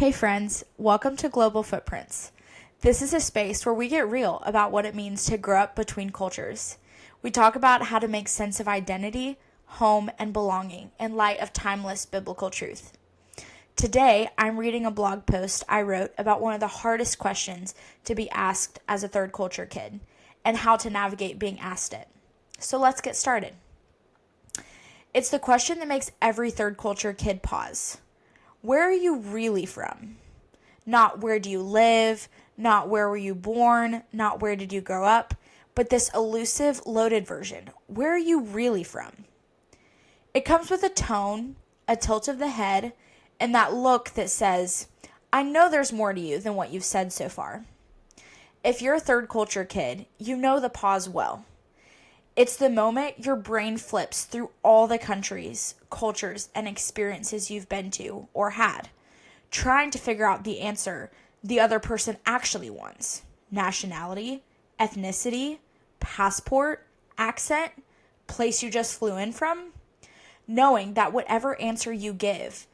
Hey friends, welcome to Global Footprints. This is a space where we get real about what it means to grow up between cultures. We talk about how to make sense of identity, home, and belonging in light of timeless biblical truth. Today, I'm reading a blog post I wrote about one of the hardest questions to be asked as a third culture kid and how to navigate being asked it. So let's get started. It's the question that makes every third culture kid pause. Where are you really from? Not where do you live, not where were you born, not where did you grow up, but this elusive, loaded version. Where are you really from? It comes with a tone, a tilt of the head, and that look that says, I know there's more to you than what you've said so far. If you're a third culture kid, you know the pause well. It's the moment your brain flips through all the countries, cultures, and experiences you've been to or had, trying to figure out the answer the other person actually wants. Nationality, ethnicity, passport, accent, place you just flew in from. Knowing that whatever answer you give,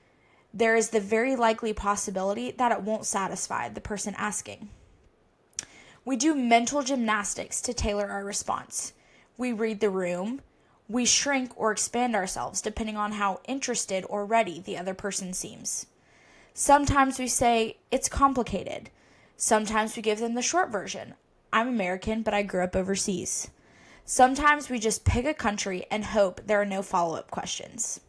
there is the very likely possibility that it won't satisfy the person asking. We do mental gymnastics to tailor our response. We read the room. We shrink or expand ourselves depending on how interested or ready the other person seems. Sometimes we say, it's complicated. Sometimes we give them the short version. I'm American, but I grew up overseas. Sometimes we just pick a country and hope there are no follow-up questions.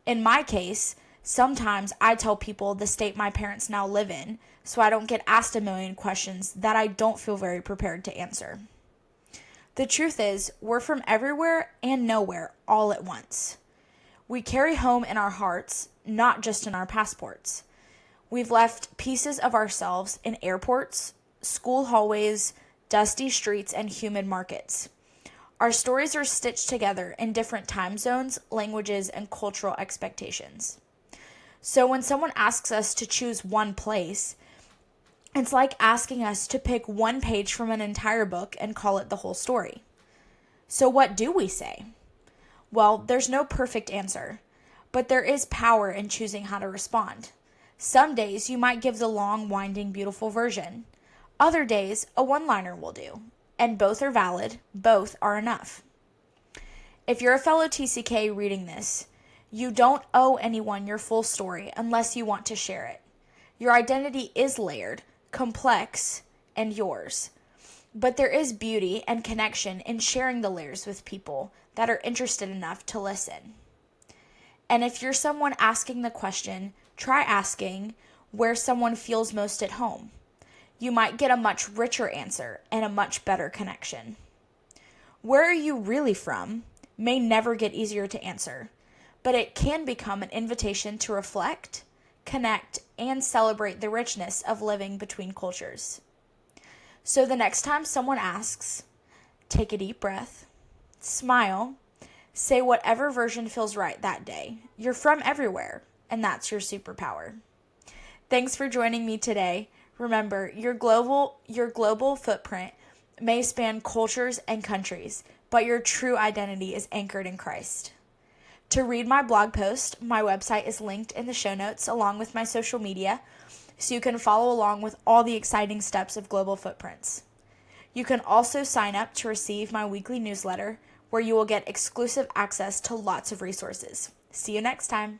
In my case, sometimes I tell people the state my parents now live in so I don't get asked a million questions that I don't feel very prepared to answer. The truth is, we're from everywhere and nowhere all at once. We carry home in our hearts, not just in our passports. We've left pieces of ourselves in airports, school hallways, dusty streets, and humid markets. Our stories are stitched together in different time zones, languages, and cultural expectations. So when someone asks us to choose one place, it's like asking us to pick one page from an entire book and call it the whole story. So what do we say? Well, there's no perfect answer, but there is power in choosing how to respond. Some days you might give the long, winding, beautiful version. Other days, a one-liner will do. And both are valid. Both are enough. If you're a fellow TCK reading this, you don't owe anyone your full story unless you want to share it. Your identity is layered, complex, and yours. But there is beauty and connection in sharing the layers with people that are interested enough to listen. And if you're someone asking the question, try asking where someone feels most at home. You might get a much richer answer and a much better connection. Where are you really from may never get easier to answer, but it can become an invitation to reflect, connect, and celebrate the richness of living between cultures. So the next time someone asks, take a deep breath, smile, say whatever version feels right that day. You're from everywhere, and that's your superpower. Thanks for joining me today. Remember, your global footprint may span cultures and countries, but your true identity is anchored in Christ. To read my blog post, my website is linked in the show notes along with my social media, so you can follow along with all the exciting steps of Global Footprints. You can also sign up to receive my weekly newsletter, where you will get exclusive access to lots of resources. See you next time.